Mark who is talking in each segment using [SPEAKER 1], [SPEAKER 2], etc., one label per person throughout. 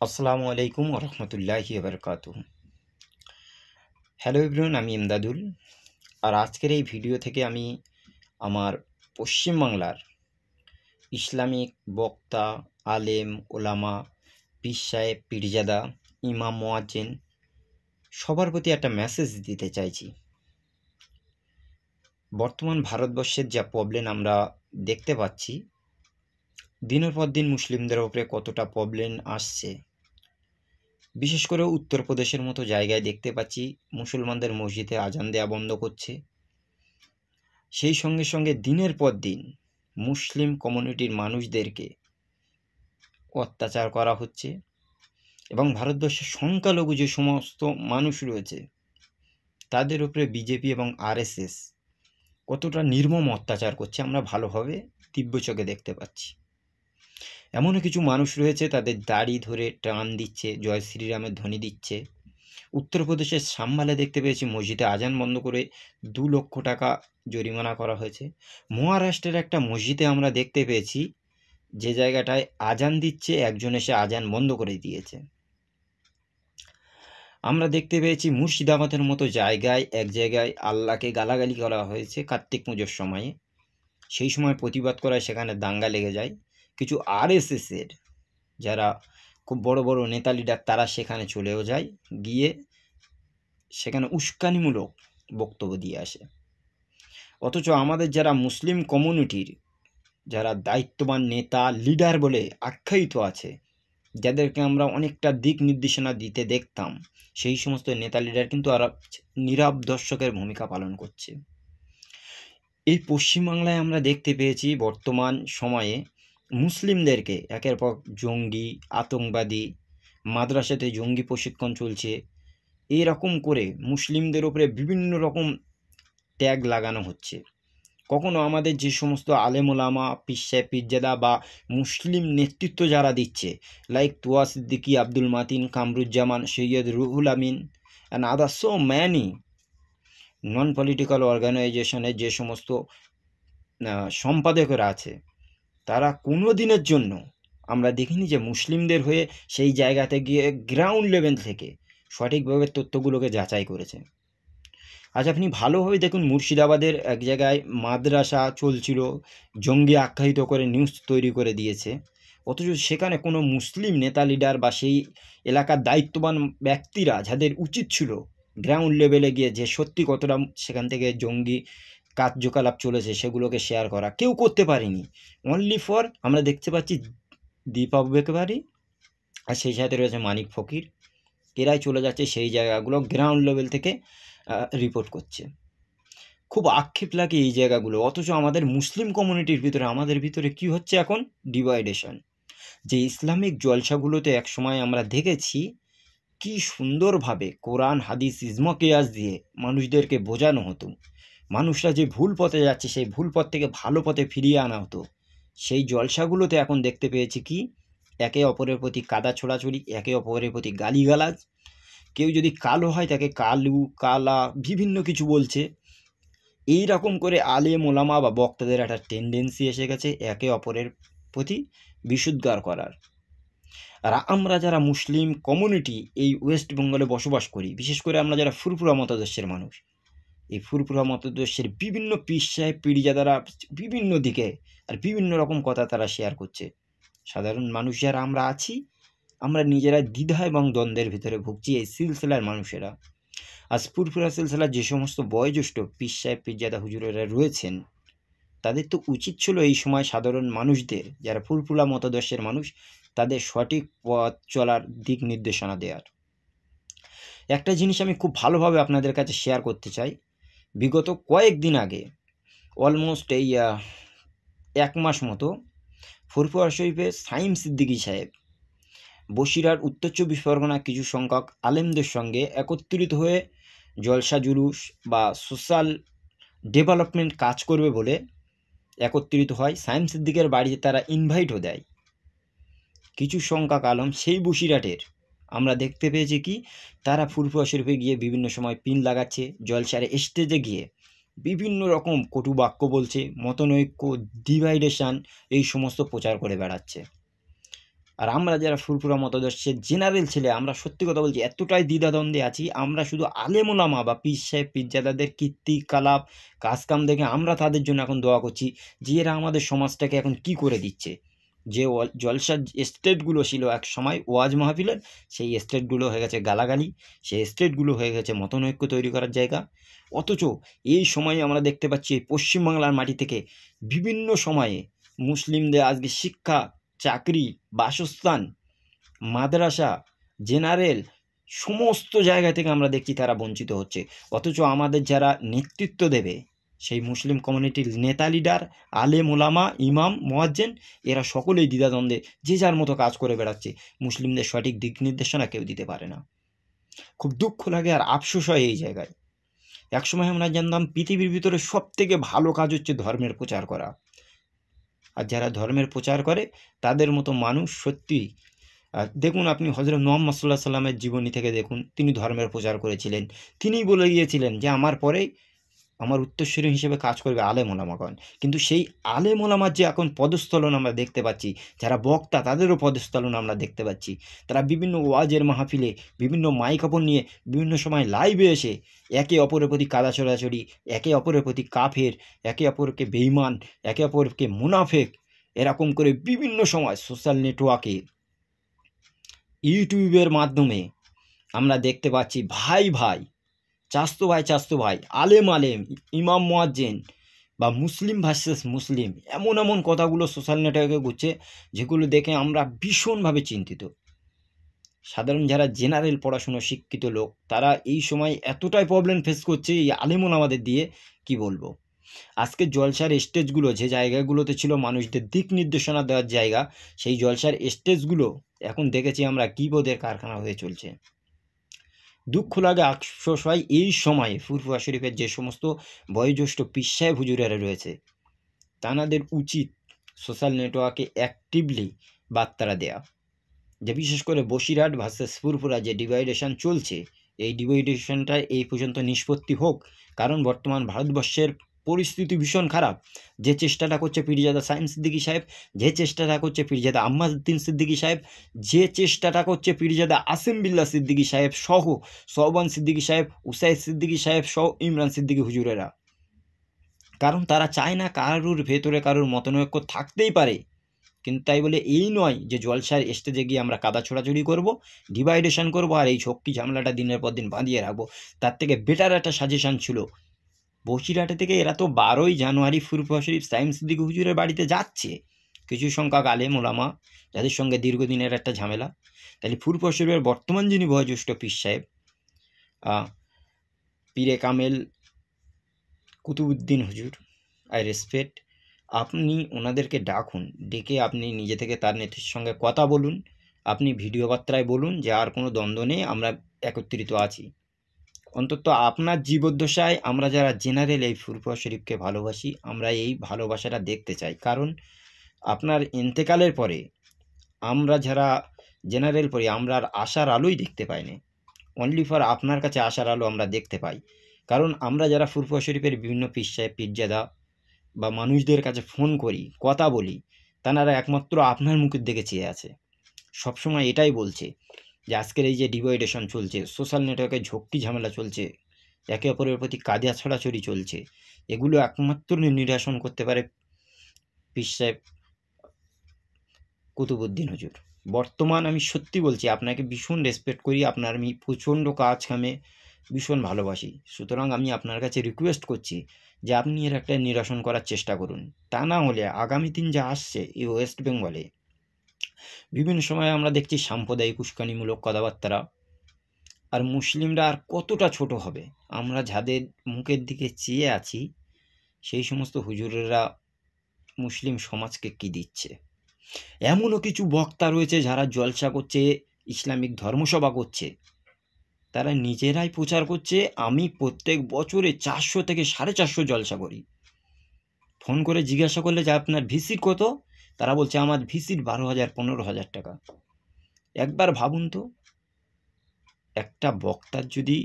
[SPEAKER 1] আসসালামু আলাইকুম রহমতুল্লাহি বারকাতুহু। হ্যালো এভরিওয়ান, আমি ইমদাদুল। আর আজকের এই ভিডিও থেকে আমি আমার পশ্চিমবাংলার ইসলামিক বক্তা, আলেম, ওলামা, পীর সাহেব, পীরজাদা, ইমাম, মুয়াজ্জিন সবার প্রতি একটা মেসেজ দিতে চাইছি। বর্তমান ভারতবর্ষের যা প্রবলেম আমরা দেখতে পাচ্ছি, দিনের পর দিন মুসলিমদের ওপরে কতটা প্রবলেম আসছে। বিশেষ করে উত্তরপ্রদেশের মতো জায়গায় দেখতে পাচ্ছি মুসলমানদের মসজিদে আজান দেওয়া বন্ধ করছে। সেই সঙ্গে সঙ্গে দিনের পর দিন মুসলিম কমিউনিটির মানুষদেরকে অত্যাচার করা হচ্ছে এবং ভারতবর্ষের সংখ্যালঘু যে সমস্ত মানুষ রয়েছে তাদের উপরে বিজেপি এবং আরএসএস কতটা নির্মম অত্যাচার করছে আমরা ভালোভাবে তীব্র চোখে দেখতে পাচ্ছি। এমনও কিছু মানুষ রয়েছে তাদের দাড়ি ধরে টান দিচ্ছে, জয় শ্রীরামের ধ্বনি দিচ্ছে। উত্তরপ্রদেশের সাম্বালে দেখতে পেয়েছি মসজিদে আজান বন্ধ করে 2 লক্ষ টাকা জরিমানা করা হয়েছে। মহারাষ্ট্রের একটা মসজিদে আমরা দেখতে পেয়েছি যে জায়গাটায় আজান দিচ্ছে একজন এসে আজান বন্ধ করে দিয়েছে। আমরা দেখতে পেয়েছি মুর্শিদাবাদের মতো জায়গায় এক জায়গায় আল্লাহকে গালাগালি করা হয়েছে কার্তিক পুজোর সময়ে। সেই সময় প্রতিবাদ করায় সেখানে দাঙ্গা লেগে যায়। কিছু আরএসএসের যারা খুব বড় বড় নেতা লিডার তারা সেখানে চলেও যায়, গিয়ে সেখানে উস্কানিমূলক বক্তব্য দিয়ে আসে। অথচ আমাদের যারা মুসলিম কমিউনিটির যারা দায়িত্ববান নেতা লিডার বলে আখ্যায়িত আছে, যাদেরকে আমরা অনেকটা দিক নির্দেশনা দিতে দেখতাম, সেই সমস্ত নেতা লিডার কিন্তু আর নীরব দর্শকের ভূমিকা পালন করছে। এই পশ্চিমবাংলায় আমরা দেখতে পেয়েছি বর্তমান সময়ে মুসলিমদেরকে একের পর জঙ্গি, আতঙ্কবাদী, মাদ্রাসাতে জঙ্গি প্রশিক্ষণ চলছে, এরকম করে মুসলিমদের উপরে বিভিন্ন রকম ট্যাগ লাগানো হচ্ছে। কখনো আমাদের যে সমস্ত আলেম ওলামা, পীর সাহেব, পীরজাদা বা মুসলিম নেতৃত্ব যারা দিচ্ছে, like Tuya Siddiqui, Abdul Matin, Kamruzzaman, Syed Ruhul Amin and other so many non political অর্গানাইজেশনের যে সমস্ত সম্পাদকরা আছে, তারা কোনো দিনের জন্য আমরা দেখিনি যে মুসলিমদের হয়ে সেই জায়গাতে গিয়ে গ্রাউন্ড লেভেল থেকে সঠিকভাবে তথ্যগুলোকে যাচাই করেছে। আজ আপনি ভালোভাবে দেখুন, মুর্শিদাবাদের এক জায়গায় মাদ্রাসা চলছিল, জঙ্গি আখ্যায়িত করে নিউজ তৈরি করে দিয়েছে। অথচ সেখানে কোনো মুসলিম নেতা লিডার বা সেই এলাকার দায়িত্ববান ব্যক্তিরা যাদের উচিত ছিল গ্রাউন্ড লেভেলে গিয়ে যে সত্যি কতটা সেখান থেকে জঙ্গি কার্যকলাপ চলেছে সেগুলোকে শেয়ার করা, কেউ করতে পারেনি। অনলি ফর আমরা দেখতে পাচ্ছি দীপক বেকারি আর সেই সাথে রয়েছে মানিক ফকির, এরাই চলে যাচ্ছে সেই জায়গাগুলো গ্রাউন্ড লেভেল থেকে রিপোর্ট করছে। খুব আক্ষেপ লাগে এই জায়গাগুলো। অথচ আমাদের মুসলিম কমিউনিটির ভিতরে আমাদের ভিতরে কি হচ্ছে এখন? ডিভাইডেশন। যে ইসলামিক জলসাগুলোতে একসময় আমরা দেখেছি কি সুন্দরভাবে কোরআন, হাদিস, ইজমা কিয়াস দিয়ে মানুষদেরকে বোঝানো হতো, মানুষরা যে ভুল পথে যাচ্ছে সেই ভুল পথ থেকে ভালো পথে ফিরিয়ে আনা হতো। সেই জলসাগুলোতে এখন দেখতে পেয়েছি কি একে অপরের প্রতি কাদা ছোড়াছুড়ি, একে অপরের প্রতি গালিগালাজ, কেউ যদি কালো হয় তাকে কালু, কালা বিভিন্ন কিছু বলছে। এই রকম করে আলেম ওলামা বা বক্তাদের একটা টেন্ডেন্সি এসে গেছে একে অপরের প্রতি বিশুদ্ধার করার। আর আমরা যারা মুসলিম কমিউনিটি এই ওয়েস্ট বেঙ্গলে বসবাস করি, বিশেষ করে আমরা যারা ফুরফুরা মতাদর্শের মানুষ, এই ফুরফুরা মতাদর্শের বিভিন্ন পীর সাহেব, পীরজাদারা বিভিন্ন দিকে আর বিভিন্ন রকম কথা তারা শেয়ার করছে। সাধারণ মানুষ যারা আমরা আছি, আমরা নিজেরা দ্বিধা এবং দ্বন্দ্বের ভিতরে ভুগছি। এই সিলসিলার মানুষেরা আজ ফুরফুরা সিলসিলার যে সমস্ত বয়োজ্যেষ্ঠ পীর সাহেব, পীরজাদা হুজুরেরা রয়েছেন, তাদের তো উচিত ছিল এই সময় সাধারণ মানুষদের, যারা ফুরফুরা মতাদর্শের মানুষ, তাদের সঠিক পথ চলার দিক নির্দেশনা দেওয়ার। একটা জিনিস আমি খুব ভালোভাবে আপনাদের কাছে শেয়ার করতে চাই। বিগত কয়েকদিন আগে, অলমোস্ট এই 1 মাস মতো, ফুরফুরা শরীফে সাইম সিদ্দিকী সাহেব বসিরহাট উত্তর 24 পরগনা কিছু সংখ্যক আলেমদের সঙ্গে একত্রিত হয়ে জলসা জুলুস বা সোশ্যাল ডেভেলপমেন্ট কাজ করবে বলে একত্রিত হয়। সাইম সিদ্দিকের বাড়িতে তারা ইনভাইটও দেয়। কিছু সংখ্যক আলম সেই বসিরহাটের আমরা দেখতে পেয়েছি কি তারা ফুরফুরা শরীফে গিয়ে বিভিন্ন সময় পিন লাগাচ্ছে, জলসার স্টেজে গিয়ে বিভিন্ন রকম কটু বাক্য বলছে, মতনৈক্য, ডিভাইডেশন এই সমস্ত প্রচার করে বেড়াচ্ছে। আর আমরা যারা ফুরফুরা মতাদর্শের জেনারেল ছেলে, আমরা সত্যি কথা বলছি এতটাই দ্বিধাদ্বন্দ্বে আছি, আমরা শুধু আলেম ওলামা বা পীর সাহেব পীরজাদাদের কীর্তি কালাপ কাজকাম দেখে আমরা তাদের জন্য এখন দোয়া করছি যে এরা আমাদের সমাজটাকে এখন কি করে দিচ্ছে। যে জলসার স্টেটগুলো ছিল এক সময় ওয়াজ মাহফিলের, সেই স্টেটগুলো হয়ে গেছে গালাগালি, সেই স্টেটগুলো হয়ে গেছে মতনৈক্য তৈরি করার জায়গা। অথচ এই সময়ে আমরা দেখতে পাচ্ছি পশ্চিমবাংলার মাটি থেকে বিভিন্ন সময়ে মুসলিমদের আজকে শিক্ষা, চাকরি, বাসস্থান, মাদ্রাসা, জেনারেল সমস্ত জায়গা থেকে আমরা দেখছি তারা বঞ্চিত হচ্ছে। অথচ আমাদের যারা নেতৃত্ব দেবে সেই মুসলিম কমিউনিটির নেতা লিডার, আলেম ওলামা, ইমাম, মুয়াজ্জিন, এরা সকলেই দ্বিধাদ্বন্দ্বে যে যার মতো কাজ করে বেড়াচ্ছে। মুসলিমদের সঠিক দিক নির্দেশনা কেউ দিতে পারে না। খুব দুঃখ লাগে আর আফসোস হয় এই জায়গায়। একসময় আমরা জানতাম পৃথিবীর ভিতরে সব থেকে ভালো কাজ হচ্ছে ধর্মের প্রচার করা, আর যারা ধর্মের প্রচার করে তাদের মতো মানুষ সত্যি দেখুন, আপনি হযরত মুহাম্মদ সাল্লাল্লাহু আলাইহি সাল্লামের জীবনী থেকে দেখুন, তিনি ধর্মের প্রচার করেছিলেন। তিনিই বলে গিয়েছিলেন যে আমার পরেই আমার উত্তরসূরি হিসেবে কাজ করবে আলেম ওলামাগণ। কিন্তু সেই আলেম ওলামার যে এখন পদস্থলন আমরা দেখতে পাচ্ছি, যারা বক্তা তাদেরও পদস্থলন আমরা দেখতে পাচ্ছি। তারা বিভিন্ন ওয়াজের মাহফিলে বিভিন্ন মাইক্রোফোন নিয়ে বিভিন্ন সময় লাইভে এসে একে অপরের প্রতি কাদা ছড়াছড়ি, একে অপরের প্রতি কাফের, একে অপরকে বেঈমান, একে অপরকে মুনাফেক, এরকম করে বিভিন্ন সময় সোশ্যাল নেটওয়ার্কে ইউটিউবের মাধ্যমে আমরা দেখতে পাচ্ছি ভাই ভাই, চাস্তো ভাই, আলেম আলেম, ইমাম মুয়াজ্জিন বা মুসলিম ভার্সেস মুসলিম, এমন এমন কথাগুলো সোশ্যাল নেটওয়ার্কে ঘুরছে যেগুলো দেখে আমরা ভীষণভাবে চিন্তিত। সাধারণ যারা জেনারেল পড়াশুনো শিক্ষিত লোক, তারা এই সময় এতটাই প্রবলেম ফেস করছে এই আলেমুল আমাদের দিয়ে, কি বলবো। আজকে জলসার স্টেজগুলো যে জায়গাগুলোতে ছিল মানুষদের দিক নির্দেশনা দেওয়ার জায়গা, সেই জলসার স্টেজগুলো এখন দেখেছি আমরা গীবতের কারখানা হয়ে চলছে। দুঃখ লাগে, আফসোস হয় এই সময়ে ফুরফুরা শরীফের যে সমস্ত বয়োজ্যেষ্ঠ পীর সাহেব হুজুরেরা রয়েছে, তাদের উচিত সোশ্যাল নেটওয়ার্কে অ্যাক্টিভলি বার্তারা দেয়া, যে বিশেষ করে বসিরহাট ভার্সেস ফুরফুরা যে ডিভাইডেশন চলছে, এই ডিভাইডেশনটা এই পর্যন্ত নিষ্পত্তি হোক। কারণ বর্তমান ভারতবর্ষের পরিস্থিতি ভীষণ খারাপ। যে চেষ্টাটা করছে পীরজাদা সাইম সিদ্দিকী সাহেব, যে চেষ্টাটা করছে পীরজাদা আম্মাউদ্দিন সিদ্দিকী সাহেব, যে চেষ্টাটা করছে পীরজাদা আসিম বিল্লাহ সিদ্দিকী সাহেব সহ সোহবান সিদ্দিকী সাহেব, উসাইদ সিদ্দিকী সাহেব সহ ইমরান সিদ্দিকী হুজুরেরা, কারণ তারা চায় না কারুর ভেতরে কারুর মতনৈক্য থাকতেই পারে, কিন্তু তাই বলে এই নয় যে জলসার স্টেজে গিয়ে আমরা কাদা ছোড়াছুড়ি করব, ডিভাইডেশন করব আর এই ঝক্কি ঝামেলাটা দিনের পর দিন বাঁধিয়ে রাখবো। তার থেকে বেটার একটা সাজেশন ছিল, বসিরহাটে থেকে এরা তো 12ই জানুয়ারি ফুরফুরা শরীফ সাইম সিদ্দিকী হুজুরের বাড়িতে যাচ্ছে, কিছু সংখ্যক আলেম ওলামা যাদের সঙ্গে দীর্ঘদিনের একটা ঝামেলা। তাহলে ফুরফুরা শরীফের বর্তমান যিনি বয়োজ্যেষ্ঠ পীর সাহেব পীরে কামেল কুতুবউদ্দিন হুজুর, আই রেসপেক্ট, আপনি ওনাদেরকে ডাকুন, ডেকে আপনি নিজে থেকে তার নেতৃত্বের সঙ্গে কথা বলুন, আপনি ভিডিও বার্তায় বলুন যে আর কোনো দ্বন্দ্ব নেই, আমরা একত্রিত আছি। অন্তত আপনার জীবদ্দশায় আমরা যারা জেনারেল এই ফুরফুরা শরীফকে ভালোবাসি, আমরা এই ভালোবাসাটা দেখতে চাই। কারণ আপনার ইন্তেকালের পরে আমরা যারা জেনারেল পড়ি, আমরা আর আশার আলোই দেখতে পাই না। অনলি ফর আপনার কাছে আশার আলো আমরা দেখতে পাই। কারণ আমরা যারা ফুরফুরা শরীফের বিভিন্ন পীর সাহেব পীরজাদা বা মানুষদের কাছে ফোন করি, কথা বলি, তারা একমাত্র আপনার মুখের দিকে চেয়ে আছে। সবসময় এটাই বলছে যে আজকের এই যে ডিভাইডেশন চলছে, সোশ্যাল নেটওয়ার্কে ঝক্কি ঝামেলা চলছে, একে অপরের প্রতি কাঁদিয়া ছড়াছড়ি চলছে, এগুলো একমাত্র নিরসন করতে পারে পীর সাহেব কুতুবউদ্দিন হুজুর। বর্তমান আমি সত্যি বলছি, আপনাকে ভীষণ রেসপেক্ট করি, আপনার আমি প্রচণ্ড কাজ কামে ভীষণ ভালোবাসি। সুতরাং আমি আপনার কাছে রিকোয়েস্ট করছি যে আপনি এর একটা নিরসন করার চেষ্টা করুন। তা না হলে আগামী দিন যা আসছে এই ওয়েস্ট বেঙ্গলে বিভিন্ন সময় আমরা দেখছি সাম্প্রদায়িক উস্কানিমূলক কথাবার্তা, আর মুসলিমরা আর কতটা ছোট হবে। আমরা যাদের মুখের দিকে চেয়ে আছি সেই সমস্ত হুজুরেরা মুসলিম সমাজকে কি দিচ্ছে। এমনও কিছু বক্তা রয়েছে যারা জলসা করছে, ইসলামিক ধর্মসভা করছে, তারা নিজেরাই প্রচার করছে আমি প্রত্যেক বছরে 400 থেকে 450 জলসা করি। ফোন করে জিজ্ঞাসা করলে যে আপনার ভিসিট কত, তারা বলছে আমার ভিসিট 12,000 15,000 টাকা। একবার ভাবুন তো, একটা বক্তার যদি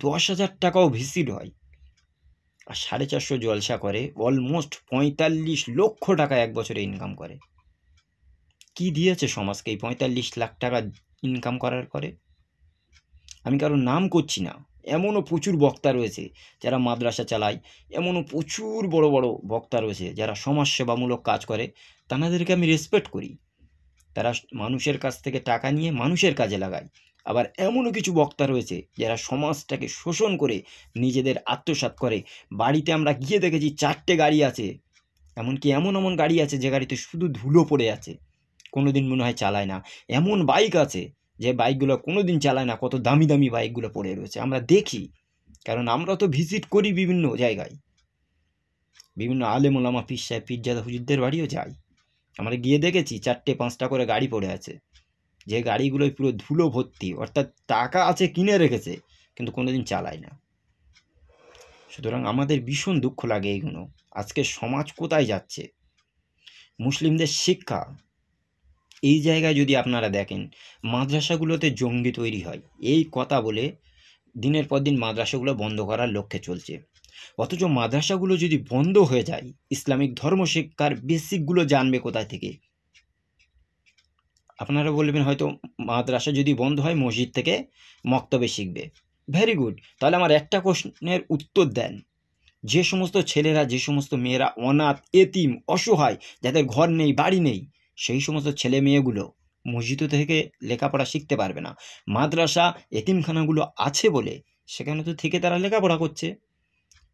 [SPEAKER 1] 10,000 টাকাও ভিসিট হয় আর 450 জলসা করে, অলমোস্ট 45 লক্ষ টাকা এক বছরে ইনকাম করে। কি দিয়েছে সমাজকে এই ৪৫ লাখ টাকা ইনকাম করার পরে? আমি কারোর নাম করছি না, এমনও প্রচুর বক্তা রয়েছে যারা মাদ্রাসা চালায়, এমনও প্রচুর বড় বড় বক্তা রয়েছে যারা সমাজসেবামূলক কাজ করে, তাদেরকে আমি রেসপেক্ট করি। তারা মানুষের কাছ থেকে টাকা নিয়ে মানুষের কাজে লাগায়। আবার এমনও কিছু বক্তা রয়েছে যারা সমাজটাকে শোষণ করে নিজেদের আত্মসাৎ করে। বাড়িতে আমরা গিয়ে দেখেছি 4টে গাড়ি আছে, এমনকি এমন এমন গাড়ি আছে যে গাড়িতে শুধু ধুলো পড়ে আছে, কোনোদিন মনে হয় চালায় না। এমন বাইক আছে যে বাইকগুলো কোনোদিন চালায় না, কত দামি দামি বাইকগুলো পড়ে রয়েছে আমরা দেখি। কারণ আমরা তো ভিজিট করি বিভিন্ন জায়গায়, বিভিন্ন আলেম ওলামা পীর সাহেব পীরজাদা হুজুরদের বাড়িও যাই, আমরা গিয়ে দেখেছি 4টে 5টা করে গাড়ি পড়ে আছে, যে গাড়িগুলোয় পুরো ধুলো ভর্তি, অর্থাৎ টাকা আছে কিনে রেখেছে কিন্তু কোনোদিন চালায় না। সুতরাং আমাদের ভীষণ দুঃখ লাগে এইগুলো। আজকে সমাজ কোথায় যাচ্ছে? মুসলিমদের শিক্ষা, এই জায়গায় যদি আপনারা দেখেন মাদ্রাসাগুলোতে জঙ্গি তৈরি হয় এই কথা বলে দিনের পর দিন মাদ্রাসাগুলো বন্ধ করার লক্ষ্যে চলছে। অথচ মাদ্রাসাগুলো যদি বন্ধ হয়ে যায়, ইসলামিক ধর্ম শিক্ষার বেসিকগুলো জানবে কোথায় থেকে? আপনারা বলবেন হয়তো মাদ্রাসা যদি বন্ধ হয় মসজিদ থেকে মক্তবে শিখবে। ভেরি গুড, তাহলে আমার একটা প্রশ্নের উত্তর দেন। যে সমস্ত ছেলেরা, যে সমস্ত মেয়েরা অনাথ, এতিম, অসহায়, যাদের ঘর নেই, বাড়ি নেই, সেই সমস্ত ছেলে মেয়েগুলো মসজিদ থেকে লেখাপড়া শিখতে পারবে না। মাদ্রাসা, এতিমখানাগুলো আছে বলে সেখানে তো থেকে তারা লেখাপড়া করছে।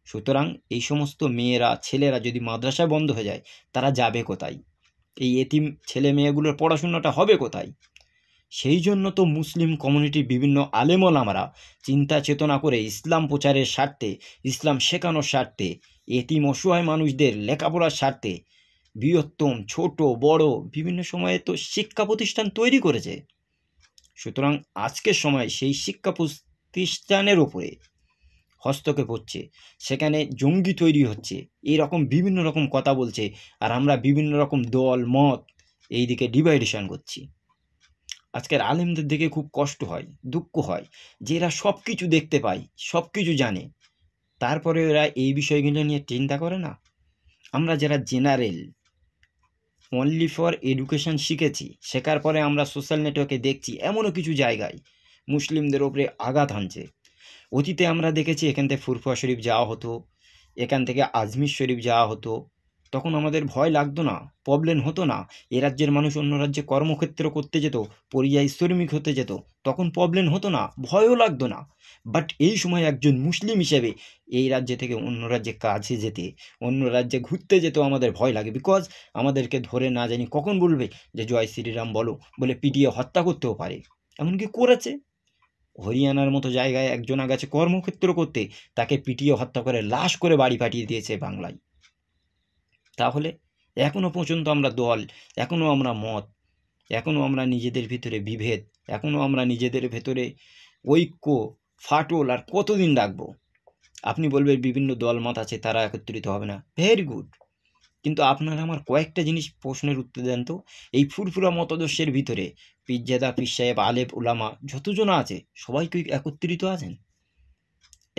[SPEAKER 1] সুতরাং এই সমস্ত মেয়েরা, ছেলেরা যদি মাদ্রাসা বন্ধ হয়ে যায়, তারা যাবে কোথায়? এই এতিম ছেলে মেয়েগুলোর পড়াশোনাটা হবে কোথায়? সেই জন্য তো মুসলিম কমিউনিটির বিভিন্ন আলেম ওলামারা চিন্তা চেতনা করে ইসলাম প্রচারের স্বার্থে, ইসলাম শেখানোর স্বার্থে, এতিম অসহায় মানুষদের লেখাপড়ার স্বার্থে বৃহত্তম, ছোট বড় বিভিন্ন সময়ে তো শিক্ষা প্রতিষ্ঠান তৈরি করেছে। সুতরাং আজকের সময় সেই শিক্ষা প্রতিষ্ঠানের ওপরে হস্তক্ষেপ হচ্ছে, সেখানে জঙ্গি তৈরি হচ্ছে, এইরকম বিভিন্ন রকম কথা বলছে, আর আমরা বিভিন্ন রকম দল মত এই দিকে ডিভাইডেশন করছি। আজকের আলেমদের দেখে খুব কষ্ট হয়, দুঃখ হয় যে এরা সব কিছু দেখতে পায়, সব কিছু জানে, তারপরে এরা এই বিষয়গুলো নিয়ে চিন্তা করে না। আমরা যারা জেনারেল অনলি ফর এডুকেশন শিখেছি, শেখার পরে আমরা সোশ্যাল নেটওয়ার্কে দেখছি এমনও কিছু জায়গায় মুসলিমদের ওপরে আঘাত হানছে। অতীতে আমরা দেখেছি এখান থেকে ফুরফুরা শরীফ যাওয়া হতো, এখান থেকে আজমির শরীফ যাওয়া হতো, তখন আমাদের ভয় লাগতো না, প্রবলেম হতো না। এ রাজ্যের মানুষ অন্য রাজ্যে কর্মক্ষেত্র করতে যেত, পরিযায়ী শ্রমিক হতে যেত, তখন প্রবলেম হতো না, ভয়ও লাগতো না। বাট এই সময় একজন মুসলিম হিসেবে এই রাজ্য থেকে অন্য রাজ্যে কাজে যেতে, অন্য রাজ্যে ঘুরতে যেতেও আমাদের ভয় লাগে। বিকজ আমাদেরকে ধরে না জানি কখন বলবে যে জয় শ্রীরাম বলো, বলে পিটিয়ে হত্যা করতেও পারে, এমনকি করেছে। হরিয়ানার মতো জায়গায় একজনা গেছে কর্মক্ষেত্র করতে, তাকে পিটিয়ে হত্যা করে লাশ করে বাড়ি পাঠিয়ে দিয়েছে বাংলায়। তাহলে এখনও পর্যন্ত আমরা দল, এখনও আমরা মত, এখনও আমরা নিজেদের ভিতরে বিভেদ, এখনও আমরা নিজেদের ভেতরে ঐক্য ফাটল আর কতদিন রাখবো? আপনি বলবেন বিভিন্ন দল মত আছে, তারা একত্রিত হবে না। ভেরি গুড, কিন্তু আপনারা আমার কয়েকটা জিনিস প্রশ্নের উত্তর দেন তো। এই ফুরফুরা মতাদর্শের ভিতরে পীরজাদা, পীর সাহেব, আলেম ওলামা যতজন আছে সবাই কি একত্রিত আছেন?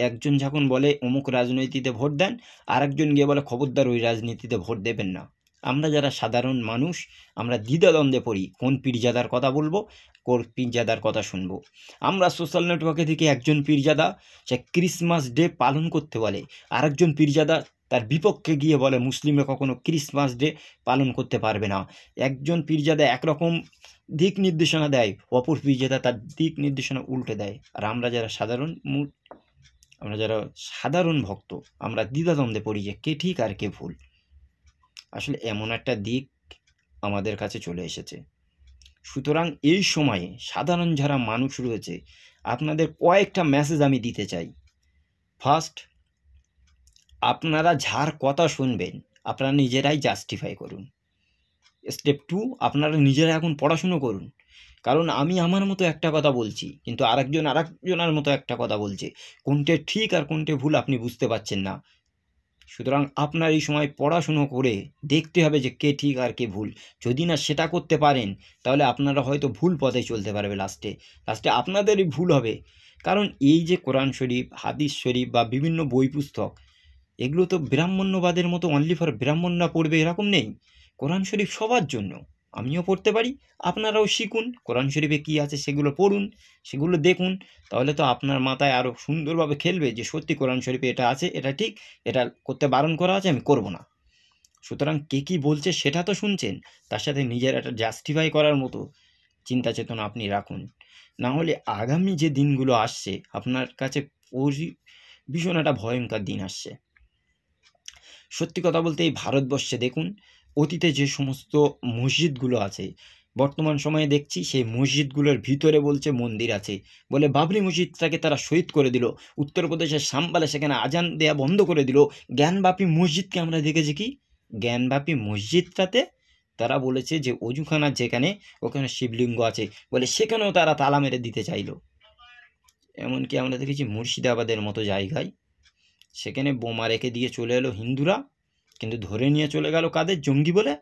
[SPEAKER 1] একজন যখন বলে অমুক রাজনীতিতে ভোট দেন, আর একজন গিয়ে বলে খবরদার ওই রাজনীতিতে ভোট দেবেন না। আমরা যারা সাধারণ মানুষ, আমরা দ্বিধাদ্বন্দ্বে পড়ি কোন পীরজাদার কথা বলবো, কোন পীরজাদার কথা শুনবো। আমরা সোশ্যাল নেটওয়ার্কে থেকে একজন পীরজাদা সে ক্রিসমাস ডে পালন করতে বলে, আরেকজন পীরজাদা তার বিপক্ষে গিয়ে বলে মুসলিমরা কখনো ক্রিসমাস ডে পালন করতে পারবে না। একজন পীরজাদা একরকম দিক নির্দেশনা দেয়, অপর পীরজাদা তার দিক নির্দেশনা উল্টে দেয়। আর আমরা যারা সাধারণ ভক্ত, আমরা দ্বিধাদ্বন্দ্বে পড়ি যে কে ঠিক আর কে ভুল। আসলে এমন একটা দিক আমাদের কাছে চলে এসেছে। সুতরাং এই সময়ে সাধারণ যারা মানুষ রয়েছে, আপনাদের কয়েকটা মেসেজ আমি দিতে চাই। ফার্স্ট, আপনারা যার কথা শুনবেন আপনারা নিজেরাই জাস্টিফাই করুন। স্টেপ 2, আপনারা নিজেরা এখন পড়াশুনো করুন। কারণ আমি আমার মতো একটা কথা বলছি, কিন্তু আরেকজনের মতো একটা কথা বলছে, কোনটে ঠিক আর কোনটে ভুল আপনি বুঝতে পারছেন না। সুতরাং আপনার এই সময় পড়াশুনো করে দেখতে হবে যে কে ঠিক আর কে ভুল। যদি না সেটা করতে পারেন, তাহলে আপনারা হয়তো ভুল পথে চলতে পারবে, লাস্টে আপনাদেরই ভুল হবে। কারণ এই যে কোরআন শরীফ, হাদিস শরীফ বা বিভিন্ন বই পুস্তক, এগুলো তো ব্রাহ্মণ্যবাদের মতো অনলি ফর ব্রাহ্মণরা পড়বে এরকম নেই। কোরআন শরীফ সবার জন্য, আমিও পড়তে পারি, আপনারাও শিখুন, কোরআন শরীফে কী আছে সেগুলো পড়ুন, সেগুলো দেখুন, তাহলে তো আপনার মাথায় আরও সুন্দরভাবে খেলবে যে সত্যি কোরআন শরীফে এটা আছে, এটা ঠিক, এটা করতে বারণ করা আছে, আমি করব না। সুতরাং কে কী বলছে সেটা তো শুনছেন, তার সাথে নিজের একটা জাস্টিফাই করার মতো চিন্তা চেতনা আপনি রাখুন। না হলে আগামী যে দিনগুলো আসছে আপনার কাছে ভীষণ একটা ভয়ঙ্কর দিন আসছে। সত্যি কথা বলতে এই ভারতবর্ষে দেখুন, অতীতে যে সমস্ত মসজিদগুলো আছে, বর্তমান সময়ে দেখছি সেই মসজিদগুলোর ভিতরে বলছে মন্দির আছে, বলে বাবরি মসজিদটাকে তারা শহীদ করে দিল, উত্তরপ্রদেশের সাম্বালে সেখানে আজান দেয়া বন্ধ করে দিল। জ্ঞানবাপী মসজিদকে আমরা দেখেছি কি, জ্ঞানবাপী মসজিদটাতে তারা বলেছে যে অজুখানা যেখানে, ওখানে শিবলিঙ্গ আছে বলে সেখানেও তারা তালা মেরে দিতে চাইল। এমনকি আমরা দেখেছি মুর্শিদাবাদের মতো জায়গায় সেখানে বোমা রেখে দিয়ে চলে এলো হিন্দুরা, কিন্তু ধরে নিয়ে চলে গেল কাদের, জঙ্গি বলে,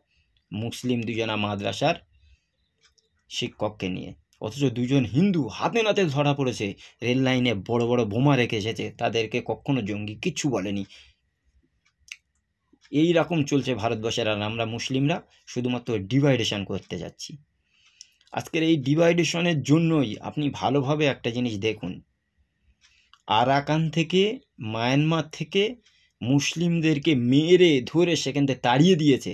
[SPEAKER 1] মুসলিম দুজনা মাদ্রাসার শিক্ষককে নিয়ে। অথচ দুজন হিন্দু হাতে নাতে ধরা পড়েছে, রেল লাইনে বড় বড় বোমা রেখে এসেছে, তাদেরকে কখনো জঙ্গি কিচ্ছু বলেনি। এই রকম চলছে ভারতবর্ষের, আর আমরা মুসলিমরা শুধুমাত্র ডিভাইডেশন করতে যাচ্ছি। আজকের এই ডিভাইডেশনের জন্যই আপনি ভালোভাবে একটা জিনিস দেখুন, আরাকান থেকে, মায়ানমার থেকে মুসলিমদেরকে মেরে ধরে সেখান থেকে তাড়িয়ে দিয়েছে,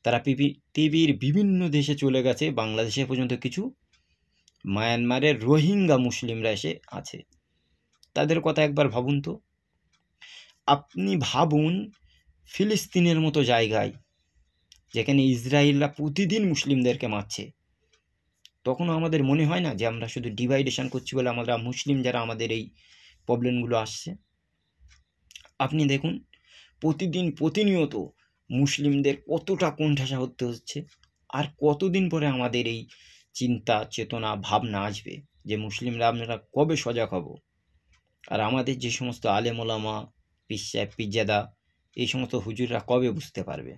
[SPEAKER 1] তারা পৃথিবীর বিভিন্ন দেশে চলে গেছে, বাংলাদেশে পর্যন্ত কিছু মায়ানমারের রোহিঙ্গা মুসলিমরা এসে আছে। তাদের কথা একবার ভাবুন তো। আপনি ভাবুন ফিলিস্তিনের মতো জায়গায় যেখানে ইসরায়েলরা প্রতিদিন মুসলিমদেরকে মারছে, তখনও আমাদের মনে হয় না যে আমরা শুধু ডিভাইডেশন করছি বলে আমরা মুসলিম যারা আমাদের এই প্রবলেমগুলো আসছে। আপনি দেখুন প্রতিদিন প্রতিনিয়ত মুসলিমদের কতটা কোণঠাসা হতে হচ্ছে, আর কতদিন পরে আমাদের এই চিন্তা চেতনা ভাবনা আসবে যে মুসলিমরা আমরা কবে সজাগ হব। আর আমাদের যে সমস্ত আলেম ওলামা, পীর সাহেব, পীরজাদা, এই সমস্ত হুজুররা কবে বুঝতে পারবে?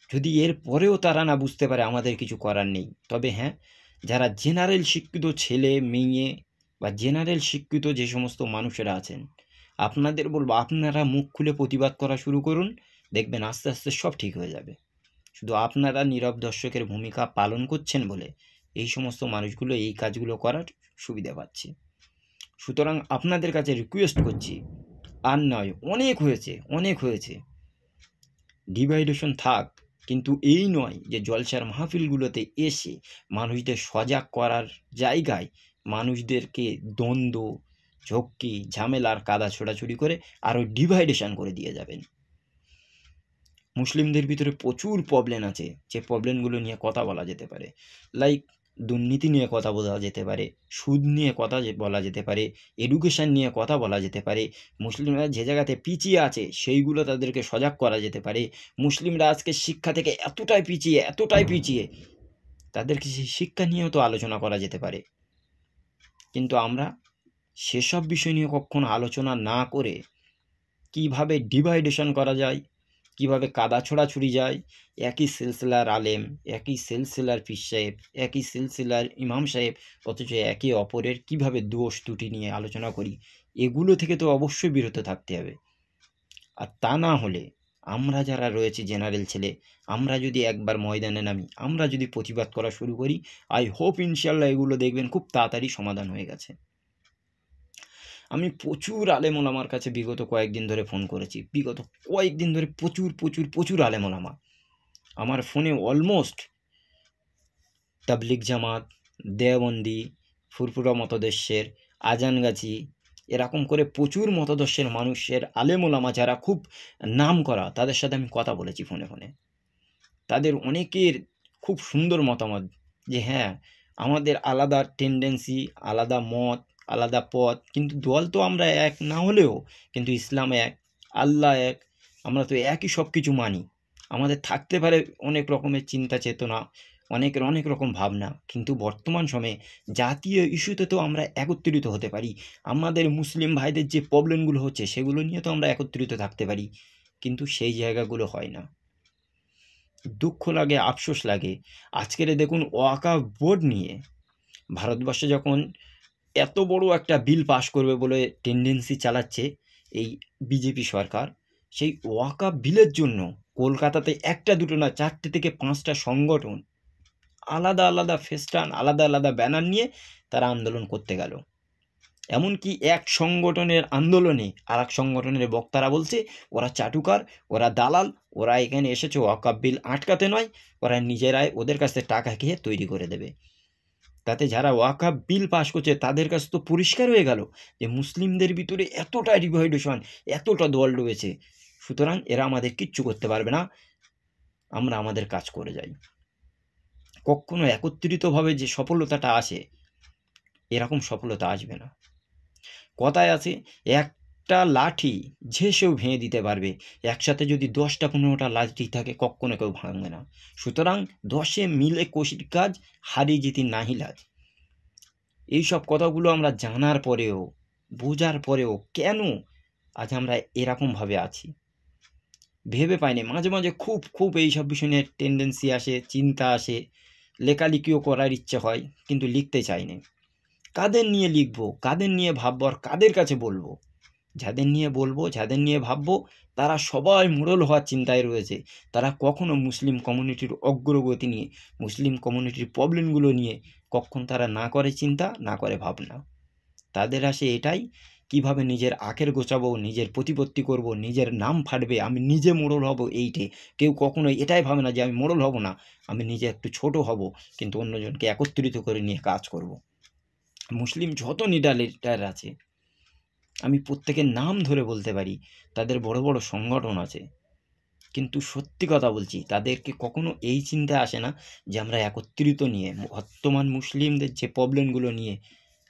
[SPEAKER 1] যদি এর পরেও তারা না বুঝতে পারে আমাদের কিছু করার নেই, তবে হ্যাঁ, যারা জেনারেল শিক্ষিত ছেলে মেয়ে বা জেনারেল শিক্ষিত যে সমস্ত মানুষেরা আছেন, আপনাদের বলবো আপনারা মুখ খুলে প্রতিবাদ করা শুরু করুন, দেখবেন আস্তে আস্তে সব ঠিক হয়ে যাবে। শুধু আপনারা নীরব দর্শকের ভূমিকা পালন করছেন বলে এই সমস্ত মানুষগুলো এই কাজগুলো করার সুবিধা পাচ্ছে। সুতরাং আপনাদের কাছে রিকোয়েস্ট করছি, আর নয়, অনেক হয়েছে, অনেক হয়েছে, ডিভাইডেশন থাক, কিন্তু এই নয় যে জলসার মাহফিলগুলোতে এসে মানুষদের সজাগ করার জায়গায় মানুষদেরকে দ্বন্দ্ব, ঝক্কি, ঝামেলার কাদা ছোড়াছুড়ি করে আরও ডিভাইডেশন করে দিয়ে যাবেন। মুসলিমদের ভিতরে প্রচুর প্রবলেম আছে, যে প্রবলেমগুলো নিয়ে কথা বলা যেতে পারে, লাইক দুর্নীতি নিয়ে কথা বলা যেতে পারে, সুদ নিয়ে কথা বলা যেতে পারে, এডুকেশান নিয়ে কথা বলা যেতে পারে, মুসলিমরা যে জায়গাতে পিছিয়ে আছে সেইগুলো তাদেরকে সজাগ করা যেতে পারে। মুসলিমরা আজকে শিক্ষা থেকে এতটাই পিছিয়ে, তাদেরকে সেই শিক্ষা নিয়েও তো আলোচনা করা যেতে পারে। কিন্তু আমরা সেসব বিষয় নিয়ে কখনো আলোচনা না করে কিভাবে ডিভাইডেশন করা যায়, কিভাবে কাদা ছোড়াছুড়ি যায়, একই সিলসিলার আলেম, একই সিলসিলার পীর সাহেব, একই সিলসিলার ইমাম সাহেব, অথচ একে অপরের কিভাবে দোষ ত্রুটি নিয়ে আলোচনা করি, এগুলো থেকে তো অবশ্যই বিরত থাকতে হবে। আর তা না হলে আমরা যারা রয়েছে জেনারেল ছেলে, আমরা যদি একবার ময়দানে নামি, আমরা যদি প্রতিবাদ করা শুরু করি, আই হোপ ইনশাল্লাহ এগুলো দেখবেন খুব তাড়াতাড়ি সমাধান হয়ে গেছে। আমি প্রচুর আলেম ওলামার কাছে বিগত কয়েকদিন ধরে ফোন করেছি, প্রচুর আলেম ওলামা আমার ফোনে অলমোস্ট তাবলিগ জামাত, দেওবন্দি, ফুরফুরা মতদর্শের, আজানগাছি, এরকম করে প্রচুর মতদর্শের মানুষের আলেম ওলামা যারা খুব নাম করা, তাদের সাথে আমি কথা বলেছি ফোনে। তাদের অনেকের খুব সুন্দর মতামত যে হ্যাঁ, আমাদের আলাদা টেন্ডেন্সি, আলাদা মত, আলাদা পথ, কিন্তু দল তো আমরা এক না হলেও কিন্তু ইসলাম এক, আল্লাহ এক, আমরা তো একই সব কিছু মানি। আমাদের থাকতে পারে অনেক রকমের চিন্তা চেতনা, অনেক রকম ভাবনা, কিন্তু বর্তমান সময়ে জাতীয় ইস্যুতে তো আমরা একত্রিত হতে পারি। আমাদের মুসলিম ভাইদের যে প্রবলেমগুলো হচ্ছে সেগুলো নিয়ে তো আমরা একত্রিত থাকতে পারি, কিন্তু সেই জায়গাগুলো হয় না। দুঃখ লাগে, আফসোস লাগে। আজকের দেখুন ওয়াকফ বোর্ড নিয়ে ভারতবর্ষে যখন এত বড় একটা বিল পাশ করবে বলে টেন্ডেন্সি চালাচ্ছে এই বিজেপি সরকার, সেই ওয়াকফ বিলের জন্য কলকাতাতে একটা দুটো না 4টে থেকে 5টা সংগঠন আলাদা আলাদা ফেস্টান, আলাদা আলাদা ব্যানার নিয়ে তারা আন্দোলন করতে গেল। এমনকি এক সংগঠনের আন্দোলনে আর এক সংগঠনের বক্তারা বলছে ওরা চাটুকার, ওরা দালাল, ওরা এখানে এসেছে ওয়াকফ বিল আটকাতে নয়, ওরা নিজেরাই ওদের কাছে টাকা খেয়ে তৈরি করে দেবে। তাতে যারা ওয়াকফ বিল পাশ করছে তাদের কাছে তো পরিষ্কার হয়ে গেল যে মুসলিমদের ভিতরে এতটা ডিভাইডেশন, এতটা দল রয়েছে, সুতরাং এরা আমাদের কিচ্ছু করতে পারবে না, আমরা আমাদের কাজ করে যাই। কখনো একত্রিতভাবে যে সফলতাটা আসে, এরকম সফলতা আসবে না। কথায় আছে একটা লাঠি যে সেও ভেঙে দিতে পারবে, একসাথে যদি 10টা 15টা লাঠি থাকে কখনো কেউ ভাঙবে না। সুতরাং 10এ মিলে কষির কাজ, হারি জিতি নাহি লাজ। এইসব কথাগুলো আমরা জানার পরেও, বোঝার পরেও কেন আজ আমরা এরকমভাবে আছি ভেবে পাইনি। মাঝে মাঝে খুব এইসব বিষয় নিয়ে টেন্ডেন্সি আসে, চিন্তা আসে, লেখালেখিও করার ইচ্ছে হয়, কিন্তু লিখতে চাইনি। কাদের নিয়ে লিখবো, কাদের নিয়ে ভাববো, আর কাদের কাছে বলবো? যাদের নিয়ে বলবো, যাদের নিয়ে ভাববো, তারা সবাই মোড়ল হওয়ার চিন্তায় রয়েছে। তারা কখনো মুসলিম কমিউনিটির অগ্রগতি নিয়ে, মুসলিম কমিউনিটির প্রবলেমগুলো নিয়ে কখন তারা না করে চিন্তা, না করে ভাবনা। তাদের আসে এটাই, কিভাবে নিজের আখের গোছাবো, নিজের প্রতিপত্তি করব, নিজের নাম ফাটবে, আমি নিজে মোড়ল হব, এইটে। কেউ কখনোই এটাই ভাবে না যে আমি মোড়ল হব না, আমি নিজে একটু ছোট হব, কিন্তু অন্যজনকে একত্রিত করে নিয়ে কাজ করব। মুসলিম যত লিডার আছে আমি প্রত্যেকের নাম ধরে বলতে পারি, তাদের বড় বড় সংগঠন আছে, কিন্তু সত্যি কথা বলছি তাদেরকে কখনো এই চিন্তা আসে না যে আমরা একত্রিত নিয়ে বর্তমান মুসলিমদের যে প্রবলেমগুলো নিয়ে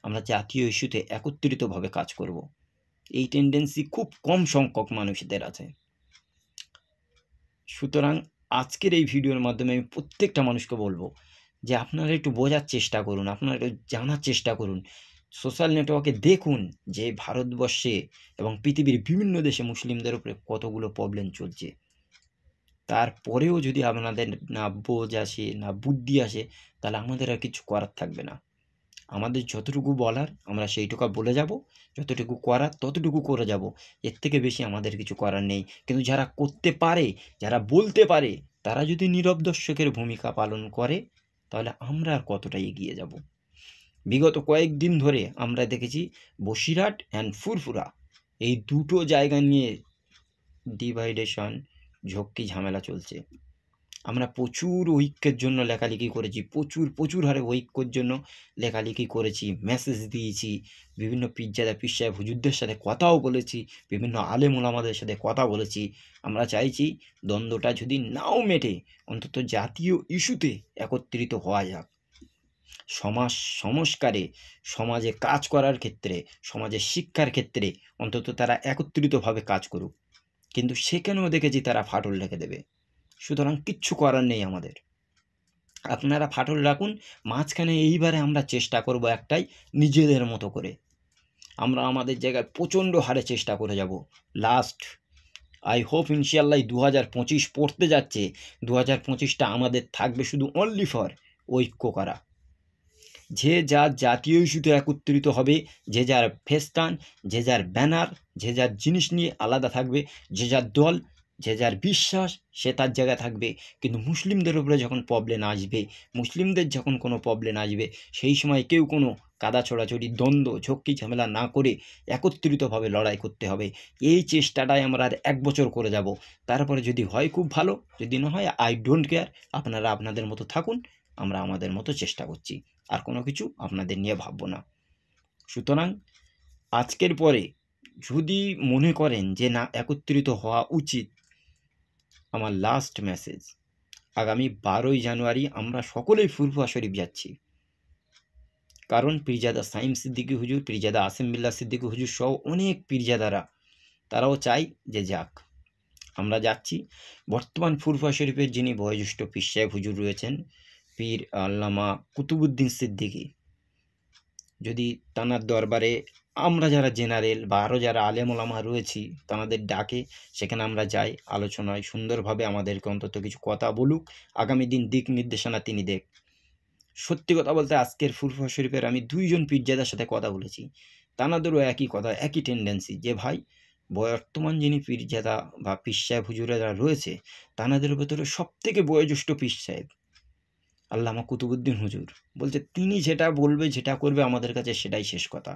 [SPEAKER 1] আমরা জাতীয় ইস্যুতে একত্রিতভাবে কাজ করব। এই টেন্ডেন্সি খুব কম সংখ্যক মানুষদের আছে। সুতরাং আজকের এই ভিডিওর মাধ্যমে আমি প্রত্যেকটা মানুষকে বলবো যে আপনারা একটু বোঝার চেষ্টা করুন, আপনারা একটু জানার চেষ্টা করুন, সোশ্যাল নেটওয়ার্কে দেখুন যে ভারতবর্ষে এবং পৃথিবীর বিভিন্ন দেশে মুসলিমদের উপরে কতগুলো প্রবলেম চলছে। তারপরেও যদি আপনাদের না বোঝ আসে, না বুদ্ধি আসে, তাহলে আমাদের আর কিছু করার থাকবে না। আমাদের যতটুকু বলার আমরা সেইটুকু বলে যাব, যতটুকু করার ততটুকু করে যাব, এর থেকে বেশি আমাদের কিছু করার নেই। কিন্তু যারা করতে পারে, যারা বলতে পারে, তারা যদি নীরব দর্শকের ভূমিকা পালন করে, তাহলে আমরা আর কতটা এগিয়ে যাব। বিগত কয়েকদিন ধরে আমরা দেখেছি বসিরহাট অ্যান্ড ফুরফুরা এই দুটো জায়গা নিয়ে ডিভাইডেশন, ঝক্কি ঝামেলা চলছে। আমরা প্রচুর ঐক্যের জন্য লেখালেখি করেছি, প্রচুর হারে ঐক্যর জন্য লেখালেখি করেছি, মেসেজ দিয়েছি, বিভিন্ন পীরজাদা পীর সাহেব হুজুরদের সাথে কথাও বলেছি, বিভিন্ন আলেম ওলামাদের সাথে কথা বলেছি। আমরা চাইছি দ্বন্দ্বটা যদি নাও মেটে, অন্তত জাতীয় ইস্যুতে একত্রিত হওয়া যাক। সমাজ সংস্কারে, সমাজে কাজ করার ক্ষেত্রে, সমাজের শিক্ষার ক্ষেত্রে অন্তত তারা একত্রিতভাবে কাজ করুক। কিন্তু সেখানেও দেখেছি তারা ফাটল রেখে দেবে। সুতরাং কিচ্ছু করার নেই আমাদের, আপনারা ফাটল রাখুন। মাঝখানে এইবারে আমরা চেষ্টা করব একটাই, নিজেদের মতো করে আমরা আমাদের জায়গায় প্রচণ্ড হারে চেষ্টা করে যাব। লাস্ট আই হোপ ইনশাআল্লাহ 2025 পড়তে যাচ্ছে, 2025টা আমাদের থাকবে শুধু অনলি ফর ঐক্য করা। যে যার জাতীয় ইস্যুতে একত্রিত হবে, যে যার ফেস্টান, যে যার ব্যানার, যে যার জিনিস নিয়ে আলাদা থাকবে, যে যার দল, যে যার বিশ্বাস, সে তার জায়গায় থাকবে। কিন্তু মুসলিমদের উপরে যখন প্রবলেম আসবে, মুসলিমদের যখন কোনো প্রবলেম আসবে, সেই সময় কেউ কোনো কাদা ছোড়াছড়ি, দ্বন্দ্ব, ঝক্কি ঝামেলা না করে একত্রিতভাবে লড়াই করতে হবে। এই চেষ্টাটাই আমরা আর 1 বছর করে যাব। তারপরে যদি হয় খুব ভালো, যদি না হয় আই ডোন্ট কেয়ার, আপনারা আপনাদের মতো থাকুন, আমরা আমাদের মতো চেষ্টা করছি, আর কোনো কিছু আপনাদের নিয়ে ভাববো না। সুতরাং আজকের পরে যদি মনে করেন যে না একত্রিত হওয়া উচিত, আমার লাস্ট মেসেজ, আগামী 12ই জানুয়ারি আমরা সকলেই ফুরফুরা শরীফ যাচ্ছি। কারণ পীরজাদা সাইম সিদ্দিকী হুজুর, পীরজাদা আসিম বিল্লাহ সিদ্দিকী হুজুর সহ অনেক পীরজাদারা তারাও চাই যে যাক, আমরা যাচ্ছি। বর্তমান ফুরফুরা শরীফের যিনি বয়োজ্যেষ্ঠ পীর সাহেব হুজুর রয়েছেন, পীর আল্লামা কুতুবুদ্দিন সিদ্দিকী, যদি তানার দরবারে আমরা যারা জেনারেল বা আরও যারা আলেম ওলামা রয়েছি তাদের ডাকে সেখানে আমরা যাই, আলোচনায় সুন্দরভাবে আমাদেরকে অন্তত কিছু কথা বলুক, আগামী দিন দিক নির্দেশনা তিনি দেখ। সত্যি কথা বলতে আজকের ফুরফুরা শরীফের আমি 2 জন পীরজাদার সাথে কথা বলেছি, তানাদেরও একই কথা, একই টেন্ডেন্সি যে ভাই বর্তমান যিনি পীরজাদা বা পীর সাহেব হুজুরেরা রয়েছে, তানাদের ভেতরে সবথেকে বয়োজ্যেষ্ঠ পীর সাহেব, আল্লামা কুতুবুদ্দিন হুজুর বলছে তিনি যেটা বলবে, যেটা করবে আমাদের কাছে সেটাই শেষ কথা।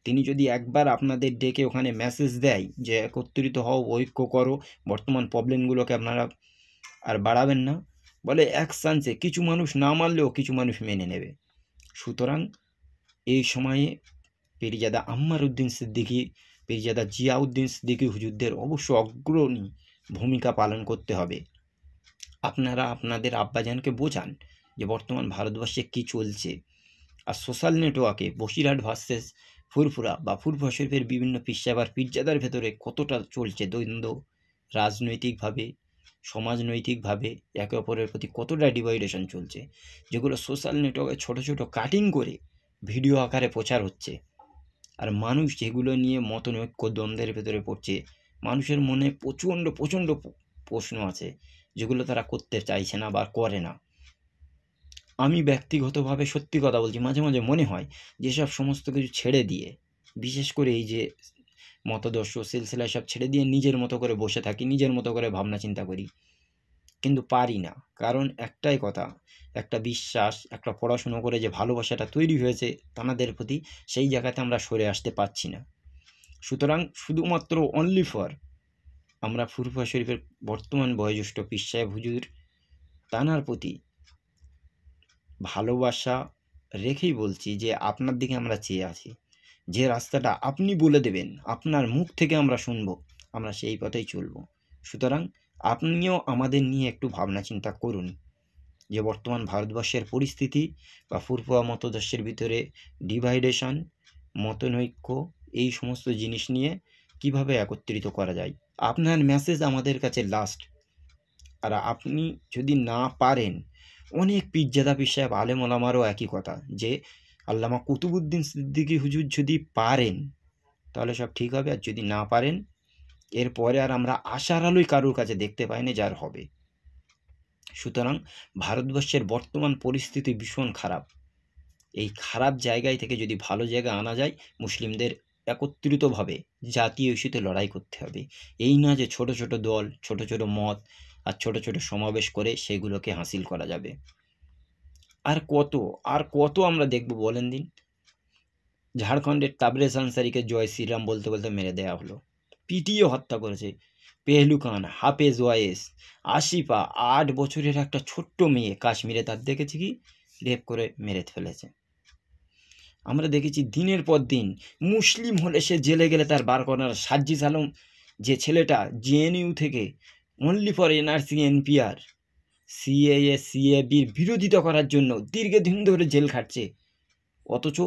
[SPEAKER 1] তিনি যদি একবার আপনাদের ডেকে ওখানে মেসেজ দেয় যে একত্রিত হও, ঐক্য করো, বর্তমান প্রবলেমগুলোকে আপনারা আর বাড়াবেন না, বলে এক চান্সে কিছু মানুষ না মানলেও কিছু মানুষ মেনে নেবে। সুতরাং এই সময়ে পীরজাদা আম্মার উদ্দিন সিদ্দিকী, পীরজাদা জিয়াউদ্দিন সিদ্দিকী হুজুরদের অবশ্য অগ্রণী ভূমিকা পালন করতে হবে। আপনারা আপনাদের আব্বাজানকে বোঝান যে বর্তমান ভারতবর্ষে কি চলছে। আর সোশ্যাল নেটওয়ার্কে বসিরহাট ভার্সেস ফুরফুরা বা ফুরফুরা শরীফের বিভিন্ন পীরসাহেব পীরজাদার ভেতরে কতটা চলছে দ্বন্দ্ব, রাজনৈতিকভাবে, সমাজনৈতিকভাবে একে অপরের প্রতি কতটা ডিভাইডেশন চলছে, যেগুলো সোশ্যাল নেটওয়ার্কে ছোট ছোট কাটিং করে ভিডিও আকারে প্রচার হচ্ছে। আর মানুষ যেগুলো নিয়ে মতনৈক্য দ্বন্দ্বের ভেতরে পড়ছে, মানুষের মনে প্রচণ্ড প্রচণ্ড প্রশ্ন আছে যেগুলো তারা করতে চাইছে না বা করে না। আমি ব্যক্তিগতভাবে সত্যি কথা বলছি, মাঝে মাঝে মনে হয় যেসব সমস্ত কিছু ছেড়ে দিয়ে, বিশেষ করে এই যে মতাদর্শ সিলসিলা সব ছেড়ে দিয়ে নিজের মতো করে বসে থাকি, নিজের মতো করে ভাবনা চিন্তা করি, কিন্তু পারি না। কারণ একটাই কথা, একটা বিশ্বাস, একটা পড়াশুনো করে যে ভালোবাসাটা তৈরি হয়েছে তাদের প্রতি, সেই জায়গাতে আমরা সরে আসতে পারছি না। সুতরাং শুধুমাত্র অনলি ফর আমরা ফুরফুরা শরীফের বর্তমান বয়োজ্যেষ্ঠ পীর সাহেব হুজুর তানার প্রতি ভালোবাসা রেখেই বলছি যে আপনার দিকে আমরা চেয়ে আছি, যে রাস্তাটা আপনি বলে দেবেন, আপনার মুখ থেকে আমরা শুনবো, আমরা সেই পথেই চলব। সুতরাং আপনিও আমাদের নিয়ে একটু ভাবনা চিন্তা করুন যে বর্তমান ভারতবর্ষের পরিস্থিতি বা ফুরফুরা মতদর্শের ভিতরে ডিভাইডেশন, মতনৈক্য, এই সমস্ত জিনিস নিয়ে কিভাবে একত্রিত করা যায়। আপনার মেসেজ আমাদের কাছে লাস্ট। আর আপনি যদি না পারেন, অনেক পীরজাদা পীর সাহেব আলেম ওলামারও একই কথা যে আল্লামা কুতুবুদ্দিন সিদ্দিকী হুজুর যদি পারেন তাহলে সব ঠিক হবে, আর যদি না পারেন এরপরে আর আমরা আশার আলোই কারোর কাছে দেখতে পাইনি যার হবে। সুতরাং ভারতবর্ষের বর্তমান পরিস্থিতি ভীষণ খারাপ। এই খারাপ জায়গায় থেকে যদি ভালো জায়গায় আনা যায়, মুসলিমদের একত্রিতভাবে জাতীয় ইস্যুতে লড়াই করতে হবে। এই না যে ছোট ছোট দল, ছোট ছোট মত আর ছোট ছোট সমাবেশ করে সেগুলোকে হাসিল করা যাবে। আর কত আমরা দেখব বলেন দিন। ঝাড়খণ্ডের তাবরেজ আনসারিকে জয় শ্রীরাম বলতে বলতে মেরে দেওয়া হলো, পিটিয়ে হত্যা করেছে। পেহলুকান, হাফেজ ওয়াইস, আসিফা, 8 বছরের একটা ছোট্ট মেয়ে কাশ্মীরে, তার দেখেছি কি রেপ করে মেরে ফেলেছে। আমরা দেখেছি দিনের পর দিন মুসলিম হলে সে জেলে গেলে তার বার করার। সাজ্জিদ আলম যে ছেলেটা জেএনইউ থেকে only for NRC NPR CAA সিএবির বিরোধিতা করার জন্য দীর্ঘদিন ধরে জেল খাটছে, অথচ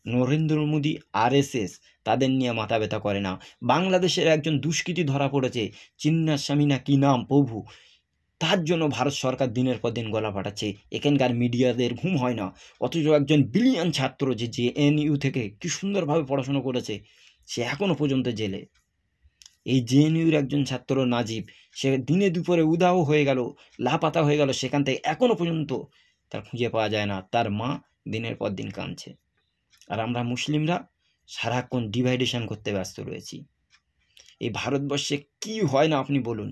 [SPEAKER 1] নরেন্দ্র মোদী আরএসএস তাদের নিয়ে মাথা ব্যথা করে না। বাংলাদেশের একজন দুষ্কৃতী ধরা পড়েছে, চিন্নাস্বামী না কি নাম প্রভু, তার জন্য ভারত সরকার দিনের পর দিন গলা ফাটাচ্ছে। এখানকার মিডিয়াদের ঘুম হয় না, অথচ একজন বিলিয়ন ছাত্র যে জেএনইউ থেকে কি সুন্দরভাবে পড়াশোনা করেছে, সে এখনও পর্যন্ত জেলে। এই জেএনইউর একজন ছাত্র নাজিব, সে দিনে দুপুরে উধাও হয়ে গেল, লাপাতা হয়ে গেল, সেখান থেকে এখনও পর্যন্ত তার খুঁজে পাওয়া যায় না। তার মা দিনের পর দিন কাঁদছে। আর আমরা মুসলিমরা সারাক্ষণ ডিভাইডেশন করতে ব্যস্ত রয়েছি। এই ভারতবর্ষে কি হয় না আপনি বলুন।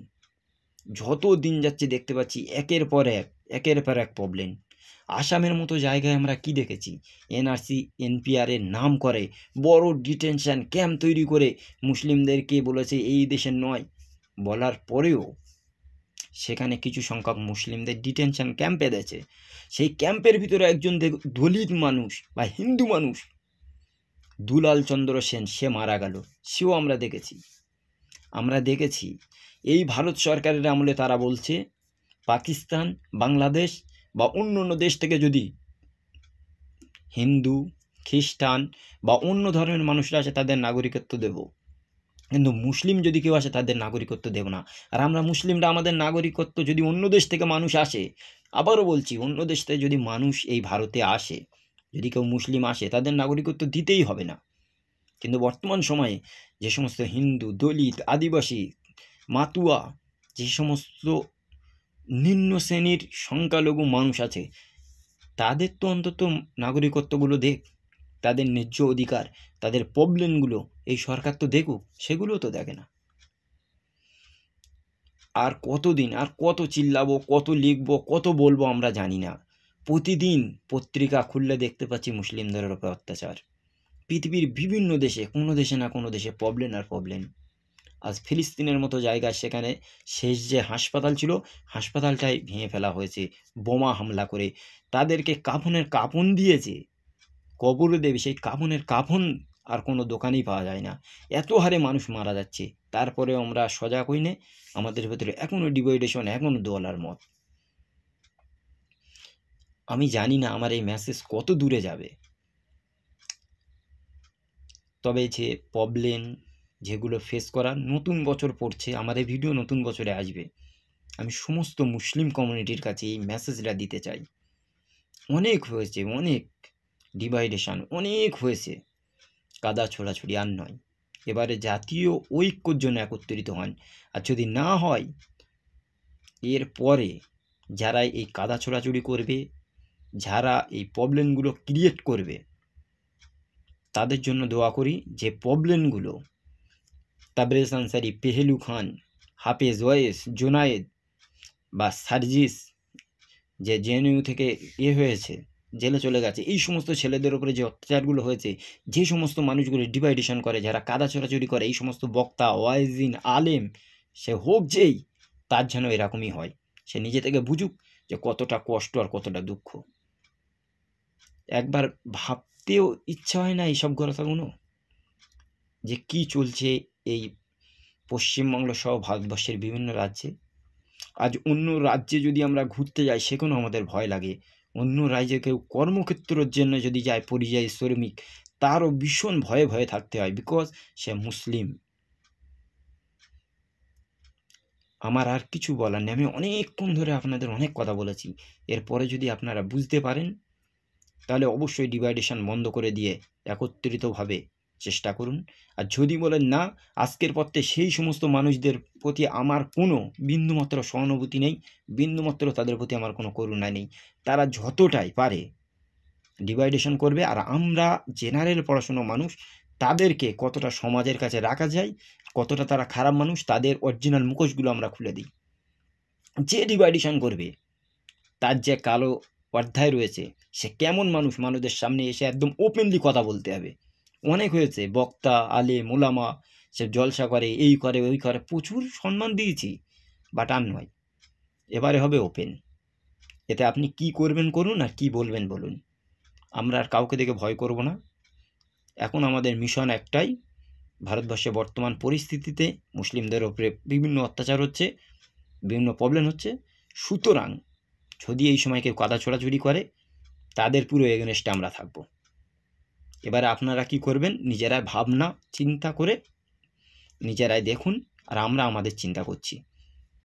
[SPEAKER 1] যত দিন যাচ্ছে দেখতে পাচ্ছি একের পর এক প্রবলেম। আসামের মতো জায়গায় আমরা কি দেখেছি, এনআরসি এনপিআরের নাম করে বড় ডিটেনশন ক্যাম্প তৈরি করে মুসলিমদেরকে বলেছে এই দেশের নয়, বলার পরেও সেখানে কিছু সংখ্যক মুসলিমদের ডিটেনশন ক্যাম্পে দিয়েছে। সেই ক্যাম্পের ভিতরে একজন দলিত মানুষ বা হিন্দু মানুষ, দুলাল চন্দ্র সেন, সে মারা গেল। সেও আমরা দেখেছি এই ভারত সরকারের আমলে তারা বলছে পাকিস্তান, বাংলাদেশ বা অন্য অন্য দেশ থেকে যদি হিন্দু, খ্রিস্টান বা অন্য ধর্মের মানুষরা আসে তাদের নাগরিকত্ব দেব, কিন্তু মুসলিম যদি কেউ আসে তাদের নাগরিকত্ব দেব না। আর আমরা মুসলিমরা আমাদের নাগরিকত্ব যদি অন্য দেশ থেকে মানুষ আসে, আবারও বলছি অন্য দেশ থেকে যদি মানুষ এই ভারতে আসে, যদি কেউ মুসলিম আসে, তাদের নাগরিকত্ব দিতেই হবে না। কিন্তু বর্তমান সময়ে যে সমস্ত হিন্দু, দলিত, আদিবাসী, মাতুয়া, যে সমস্ত নিম্ন শ্রেণীর সংখ্যালঘু মানুষ আছে, তাদের তো অন্তত নাগরিকত্বগুলো দেখ, তাদের ন্যায্য অধিকার, তাদের প্রবলেমগুলো এই সরকার তো দেখুক, সেগুলো তো দেখে না। আর কতদিন, আর কত চিল্লাবো, কত লিখবো, কত বলবো আমরা জানি না। প্রতিদিন পত্রিকা খুললে দেখতে পাচ্ছি মুসলিমদের উপর অত্যাচার। পৃথিবীর বিভিন্ন দেশে কোনো দেশে না কোনো দেশে প্রবলেম আর প্রবলেম। আজ ফিলিস্তিনের মতো জায়গায় সেখানে শেষ যে হাসপাতাল ছিল, হাসপাতালটাই ভেঙে ফেলা হয়েছে বোমা হামলা করে। তাদেরকে কাফনের কাফন দিয়েছে, কবরে দেবে, সেই কাফনের কাফন আর কোনো দোকানেই পাওয়া যায় না। এত হারে মানুষ মারা যাচ্ছে, তারপরে আমরা সজাগ হই না। আমাদের ভেতরে এখনও ডিভাইডেশন, এখনও দল আর মত। আমি জানি না আমার এই মেসেজ কত দূরে যাবে, তবে যে প্রবলেম যেগুলো ফেস করার, নতুন বছর পড়ছে, আমার এই ভিডিও নতুন বছরে আসবে, আমি সমস্ত মুসলিম কমিউনিটির কাছে এই মেসেজটা দিতে চাই। অনেক হয়েছে, অনেক ডিভাইডেশন অনেক হয়েছে, কাদা ছোড়াছুড়ি আর নয়। এবারে জাতীয় ঐক্যর জন্য একত্রিত হন। আর যদি না হয়, এর পরে যারা এই কাদা ছোড়াছুড়ি করবে, যারা এই প্রবলেমগুলো ক্রিয়েট করবে, তাদের জন্য দোয়া করি যে প্রবলেমগুলো তাবরেজ আনসারি, পেহেলু খান, হাফেজ ওয়েস, জোনায়েদ বা সার্জিস যে জেএনইউ থেকে হয়েছে, জেলে চলে গেছে, এই সমস্ত ছেলেদের উপরে যে অত্যাচারগুলো হয়েছে, যে সমস্ত মানুষগুলো ডিভাইডেশন করে, যারা কাদা ছোড়াছুড়ি করে, এই সমস্ত বক্তা, ওয়াইজিন, আলেম, সে হোক যেই, তার যেন এরকমই হয়। সে নিজে থেকে বুঝুক যে কতটা কষ্ট আর কতটা দুঃখ। একবার ভাবতেও ইচ্ছা হয় না এইসব কথাগুলো, যে কি চলছে এই পশ্চিমবঙ্গ সহ ভারতবর্ষের বিভিন্ন রাজ্যে। আজ অন্য রাজ্যে যদি আমরা ঘুরতে যাই, সেখানেও আমাদের ভয় লাগে। অন্য রাজ্যে কেউ কর্মক্ষেত্রের জন্য যদি যায়, পরিযায়ী শ্রমিক, তারও ভীষণ ভয়ে ভয়ে থাকতে হয়, বিকজ সে মুসলিম। আমার আর কিছু বলার নেই। আমি অনেকক্ষণ ধরে আপনাদের অনেক কথা বলেছি। এরপরে যদি আপনারা বুঝতে পারেন, তাহলে অবশ্যই ডিভাইডেশন বন্ধ করে দিয়ে একত্রিতভাবে চেষ্টা করুন। আর যদি বলেন না, আজকের পর থেকে সেই সমস্ত মানুষদের প্রতি আমার কোনো বিন্দুমাত্র সহানুভূতি নেই, বিন্দুমাত্র তাদের প্রতি আমার কোনো করুণা নেই, তারা যতটাই পারে ডিভাইডেশন করবে। আর আমরা জেনারেল পড়াশুনো মানুষ, তাদেরকে কতটা সমাজের কাছে রাখা যায়, কতটা তারা খারাপ মানুষ, তাদের অরিজিনাল মুখোশগুলো আমরা খুলে দিই। যে ডিভাইডেশন করবে, তার যে কালো অধ্যায় রয়েছে, সে কেমন মানুষ, মানুষদের সামনে এসে একদম ওপেনলি কথা বলতে হবে। অনেক হয়েছে বক্তা, আলেম, ওলামা, সে জলসা করে, এই করে, ওই করে, প্রচুর সম্মান দিয়েছি, বাট আর নয়। এবারে হবে ওপেন। এতে আপনি কি করবেন করুন, আর কি বলবেন বলুন। আমরা আর কাউকে দেখে ভয় করব না। এখন আমাদের মিশন একটাই, ভারতবর্ষে বর্তমান পরিস্থিতিতে মুসলিমদের ওপরে বিভিন্ন অত্যাচার হচ্ছে, বিভিন্ন প্রবলেম হচ্ছে। সুতরাং যদি এই সময় কেউ কাদা ছোড়াছুড়ি করে, তাদের পুরো এগেনস্টে আমরা থাকব। এবারে আপনারা কি করবেন, নিজেরাই ভাবনা চিন্তা করে নিজেরাই দেখুন, আর আমরা আমাদের চিন্তা করছি।